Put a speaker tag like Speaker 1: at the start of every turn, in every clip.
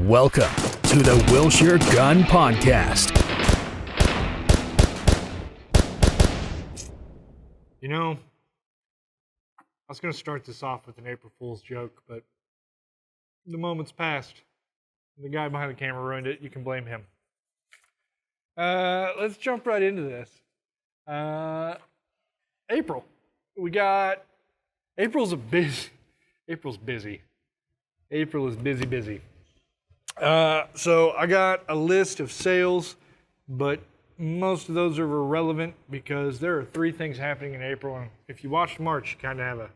Speaker 1: Welcome to the Wilshire Gun Podcast.
Speaker 2: You know, I was going to start this off with an April Fool's joke, but the moment's passed. The guy behind the camera ruined it. You can blame him. Let's jump right into this. April. April's busy. April is busy. So I got a list of sales, but most of those are irrelevant because there are 3 things happening in April, and if you watched March, you kind of have a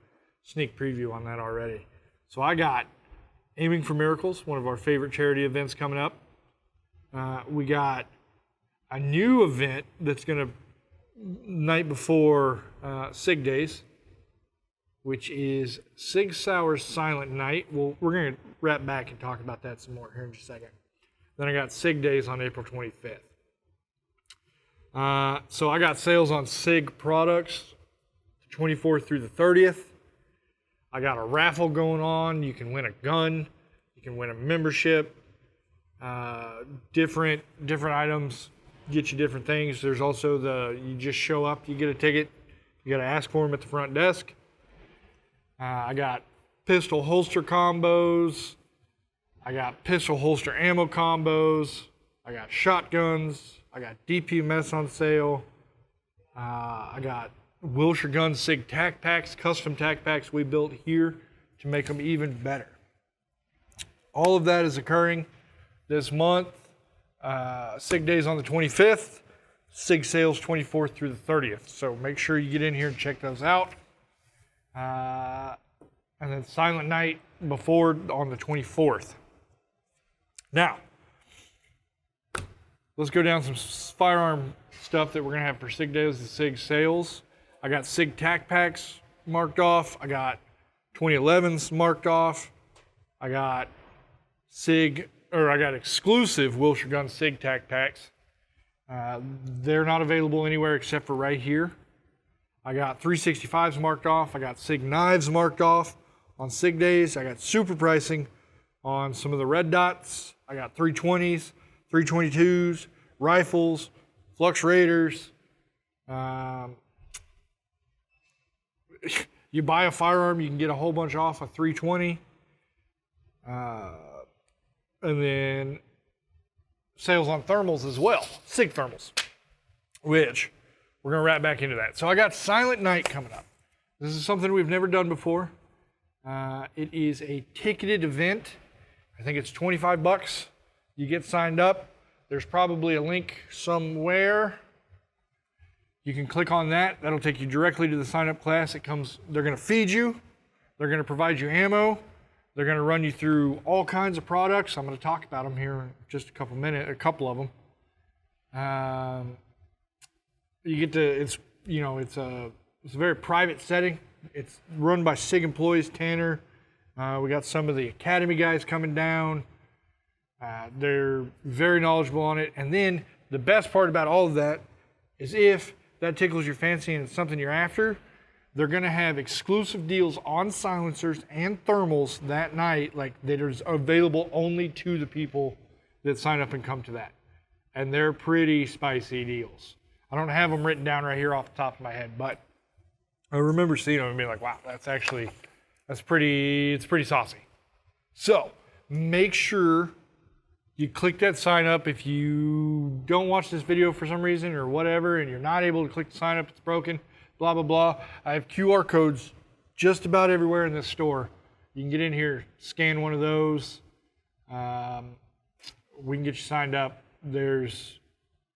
Speaker 2: sneak preview on that already. So I got Aiming for Miracles, one of our favorite charity events coming up. We got a new event that's going to night before Sig Days, which is Sig Sauer's Silent Night. Well, we're going to wrap back and talk about that some more here in just a second. Then I got Sig Days on April 25th. So I got sales on Sig products, 24th through the 30th. I got a raffle going on. You can win a gun. You can win a membership. Different items get you different things. There's also you just show up, you get a ticket. You got to ask for them at the front desk. I got pistol holster combos. I got pistol holster ammo combos. I got shotguns. I got DPMS on sale. I got Wilshire Gun Sig tack packs, custom tack packs we built here to make them even better. All of that is occurring this month. Sig Days on the 25th, Sig Sales 24th through the 30th. So make sure you get in here and check those out. And then Silent Night before on the 24th. Now, let's go down some firearm stuff that we're going to have for Sig Days and Sig Sales. I got Sig tack packs marked off. I got 2011s marked off. I got exclusive Wilshire Gun Sig tack packs. They're not available anywhere except for right here. I got 365s marked off. I got Sig knives marked off on Sig Days. I got super pricing on some of the red dots. I got 320s, 322s, rifles, Flux Raiders. You buy a firearm, you can get a whole bunch off a 320. And then sales on thermals as well, Sig thermals, which we're going to wrap back into that. So I got Silent Night coming up. This is something we've never done before. It is a ticketed event. I think it's $25. You get signed up. There's probably a link somewhere. You can click on that. That'll take you directly to the sign-up class. They're going to feed you. They're going to provide you ammo. They're going to run you through all kinds of products. I'm going to talk about them here in just a couple of them. You get to, it's a very private setting. It's run by Sig employees, Tanner. We got some of the Academy guys coming down. They're very knowledgeable on it. And then the best part about all of that is if that tickles your fancy and it's something you're after, they're going to have exclusive deals on silencers and thermals that night, like that is available only to the people that sign up and come to that. And they're pretty spicy deals. I don't have them written down right here off the top of my head, but I remember seeing them and being like, wow, it's pretty saucy. So make sure you click that sign up. If you don't watch this video for some reason or whatever, and you're not able to click the sign up, it's broken, blah, blah, blah. I have QR codes just about everywhere in this store. You can get in here, scan one of those. We can get you signed up. There's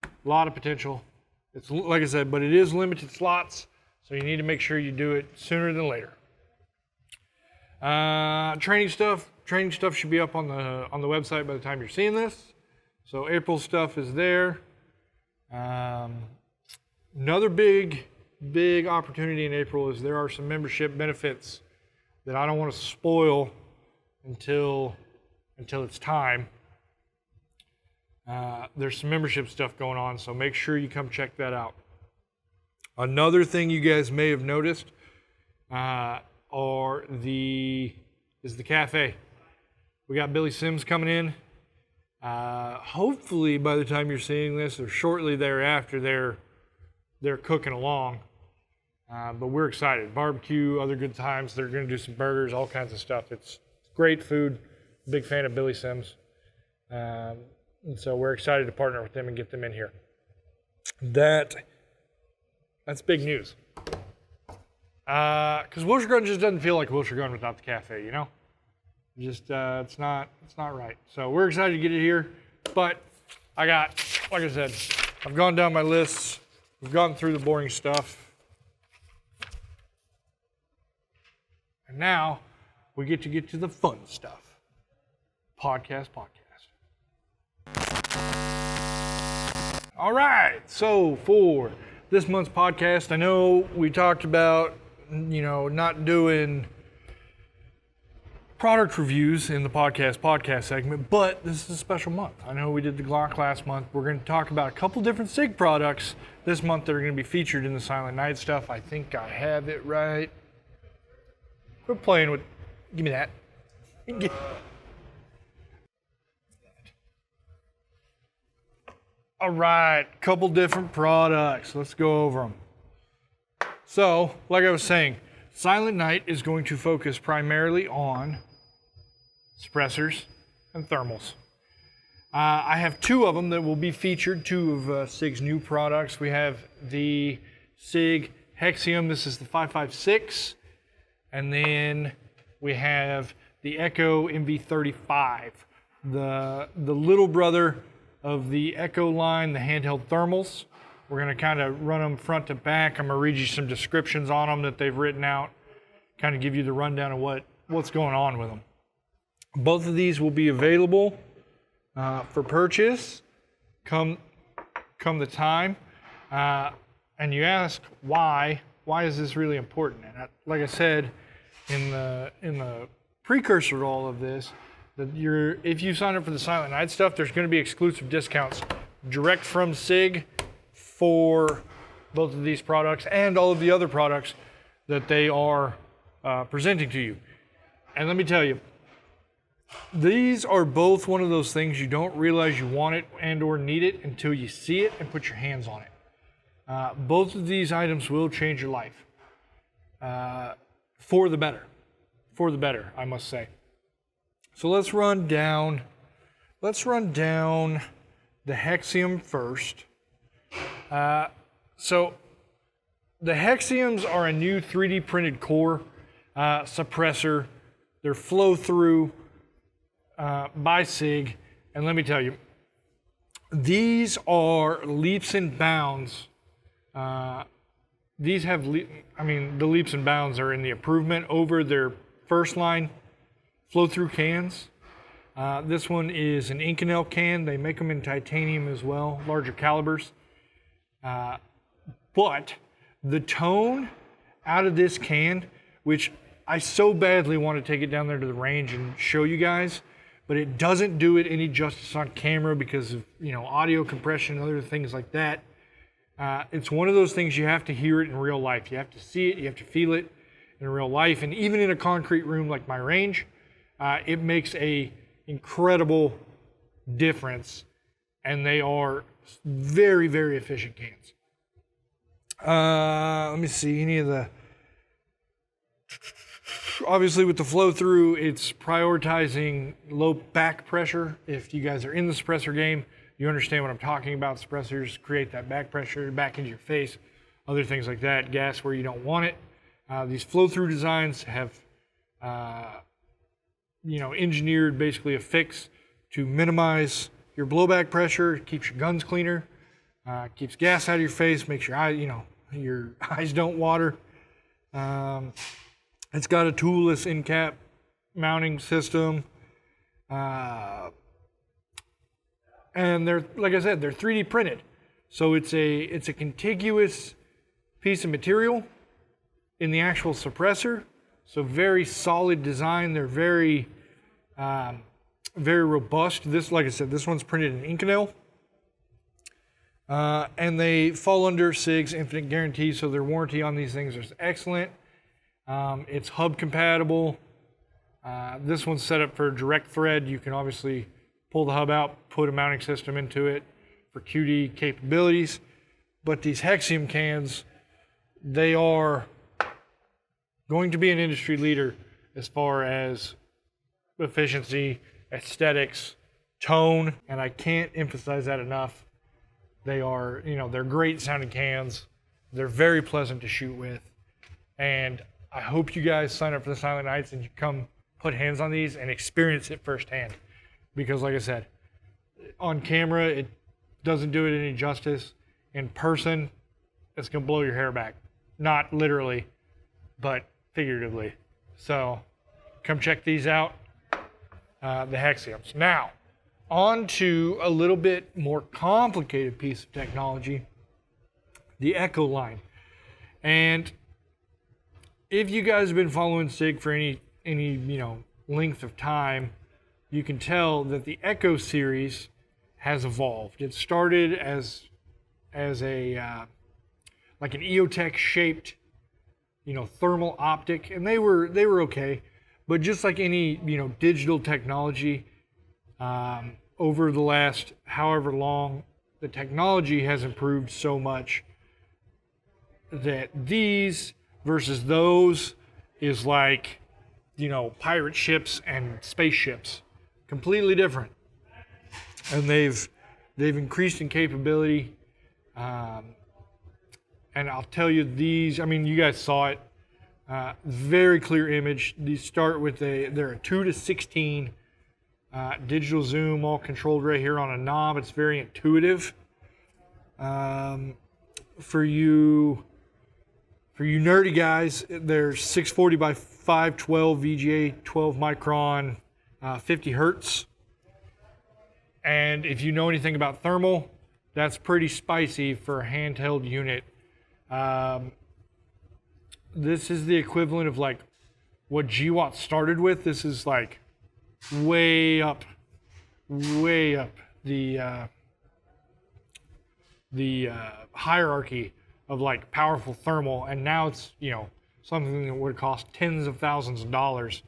Speaker 2: a lot of potential. It's like I said, but it is limited slots, so you need to make sure you do it sooner than later. Training stuff should be up on the website by the time you're seeing this. So April stuff is there. Another big opportunity in April is there are some membership benefits that I don't want to spoil until it's time. There's some membership stuff going on, so make sure you come check that out. Another thing you guys may have noticed is the cafe. We got Billy Sims coming in. Hopefully by the time you're seeing this or shortly thereafter, they're cooking along. But we're excited. Barbecue, other good times. They're going to do some burgers, all kinds of stuff. It's great food. Big fan of Billy Sims. And so we're excited to partner with them and get them in here. That's big news. Because Wilshire Gun just doesn't feel like Wilshire Gun without the cafe, you know? Just it's not right. So we're excited to get it here. But like I said, I've gone down my lists. We've gone through the boring stuff. And now we get to the fun stuff. Podcast. All right. So for this month's podcast, I know we talked about, not doing product reviews in the podcast segment, but this is a special month. I know we did the Glock last month. We're going to talk about a couple different SIG products this month that are going to be featured in the Silent Night stuff. I think I have it right. Quit playing with, give me that. All right, couple different products. Let's go over them. So, like I was saying, Silent Night is going to focus primarily on suppressors and thermals. I have two of them that will be featured, two of SIG's new products. We have the SIG Hexium. This is the 5.56. And then we have the Echo MV35, the little brother of the Echo line, the handheld thermals. We're going to kind of run them front to back. I'm going to read you some descriptions on them that they've written out, kind of give you the rundown of what's going on with them. Both of these will be available for purchase come the time. And you ask why is this really important? And like I said in the precursor to all of this, that if you sign up for the Silent Night stuff, there's going to be exclusive discounts direct from SIG for both of these products and all of the other products that they are presenting to you. And let me tell you, these are both one of those things you don't realize you want it and or need it until you see it and put your hands on it. Both of these items will change your life for the better. For the better, I must say. So let's run down the Hexium first. So the Hexiums are a new 3D printed core suppressor. They're flow through by SIG. And let me tell you, these are leaps and bounds. These have, the leaps and bounds are in the improvement over their first line flow through cans. This one is an Inconel can. They make them in titanium as well, larger calibers. But the tone out of this can, which I so badly want to take it down there to the range and show you guys, but it doesn't do it any justice on camera because of audio compression and other things like that. It's one of those things you have to hear it in real life. You have to see it, you have to feel it in real life, and even in a concrete room like my range, it makes a incredible difference, and they are very, very efficient cans. Let me see, obviously with the flow through, it's prioritizing low back pressure. If you guys are in the suppressor game, you understand what I'm talking about. Suppressors create that back pressure back into your face, other things like that, gas where you don't want it. These flow through designs have engineered basically a fix to minimize your blowback pressure, keeps your guns cleaner, keeps gas out of your face, makes your your eyes don't water. It's got a toolless end cap mounting system. And they're, like I said, they're 3D printed. So it's a contiguous piece of material in the actual suppressor. So very solid design. They're very, very robust. This, like I said, this one's printed in Inconel. And they fall under SIG's infinite guarantee. So their warranty on these things is excellent. It's hub compatible. This one's set up for direct thread. You can obviously pull the hub out, put a mounting system into it for QD capabilities. But these Hexium cans, they are going to be an industry leader as far as efficiency, aesthetics, tone, and I can't emphasize that enough. They are, they're great sounding cans. They're very pleasant to shoot with. And I hope you guys sign up for the Silent Nights and you come put hands on these and experience it firsthand. Because like I said, on camera, it doesn't do it any justice. In person, it's going to blow your hair back. Not literally, but figuratively. So come check these out, the Hexiums. Now, on to a little bit more complicated piece of technology, the Echo line. And if you guys have been following Sig for any length of time, you can tell that the Echo series has evolved. It started as a like an EOTech shaped thermal optic, and they were okay, but just like any digital technology, over the last however long, the technology has improved so much that these versus those is like pirate ships and spaceships, completely different. And they've increased in capability, and I'll tell you, these, you guys saw it, very clear image. These start with they're a 2:16 digital zoom, all controlled right here on a knob. It's very intuitive. For you nerdy guys, they're 640 by 512 VGA 12 micron, 50 hertz. And if you know anything about thermal, that's pretty spicy for a handheld unit. This is the equivalent of like what GWatt started with. This is like way up the hierarchy of like powerful thermal, and now it's something that would cost tens of thousands of dollars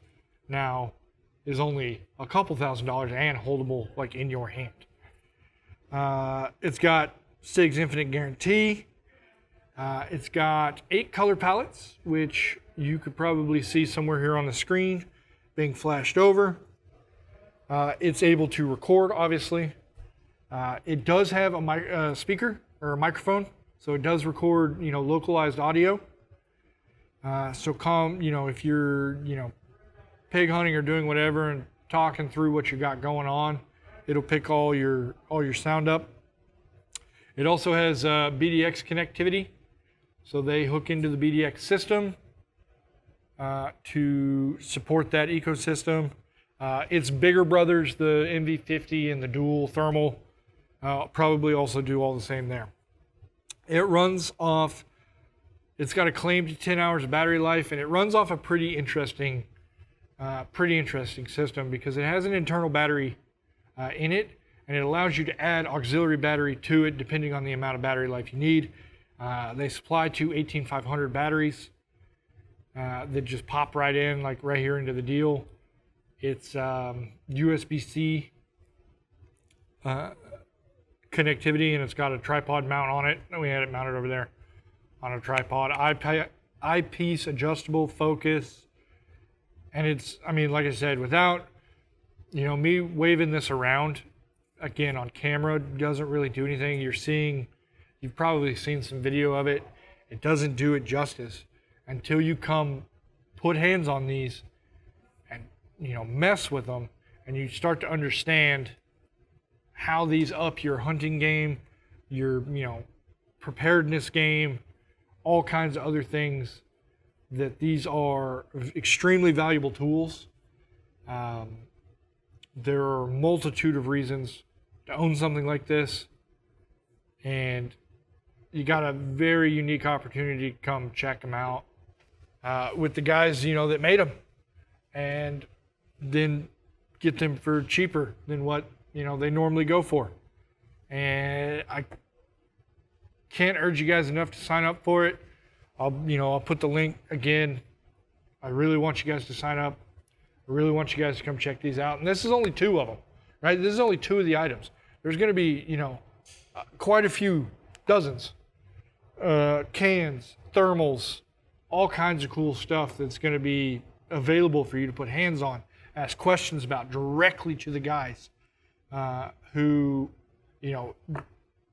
Speaker 2: now is only a couple $1,000s and holdable like in your hand. It's got Sig's infinite guarantee. It's got 8 color palettes, which you could probably see somewhere here on the screen being flashed over. It's able to record, obviously. It does have a speaker or a microphone, so it does record, localized audio. So if you're, pig hunting or doing whatever and talking through what you got going on, it'll pick all your sound up. It also has BDX connectivity, so they hook into the BDX system to support that ecosystem. Its bigger brothers, the MV50 and the dual thermal, probably also do all the same there. It runs off, it's got a claimed 10 hours of battery life, and it runs off a pretty interesting system because it has an internal battery in it, and it allows you to add auxiliary battery to it depending on the amount of battery life you need. They supply 2 18500 batteries that just pop right in, like right here into the deal. It's USB-C connectivity, and it's got a tripod mount on it. We had it mounted over there on a tripod. Eyepiece adjustable focus. And it's, like I said, without, me waving this around, again, on camera, doesn't really do anything. You've probably seen some video of it. It doesn't do it justice until you come put hands on these and, mess with them, and you start to understand how these up your hunting game, your, preparedness game, all kinds of other things, that these are extremely valuable tools. There are a multitude of reasons to own something like this, and you got a very unique opportunity to come check them out with the guys that made them, and then get them for cheaper than what they normally go for. And I can't urge you guys enough to sign up for it. I'll put the link again. I really want you guys to sign up. I really want you guys to come check these out. And this is only 2 of them. right? This is only 2 of the items. There's going to be, quite a few, dozens, cans, thermals, all kinds of cool stuff that's going to be available for you to put hands on, ask questions about directly to the guys who,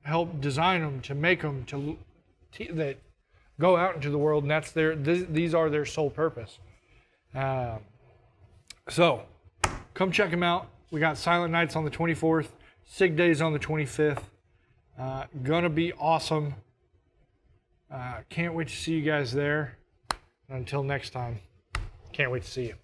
Speaker 2: help design them, to make them, that go out into the world, and these are their sole purpose. So come check them out. We got Silent Nights on the 24th, Sig Days on the 25th. Gonna be awesome. Can't wait to see you guys there. Until next time, can't wait to see you.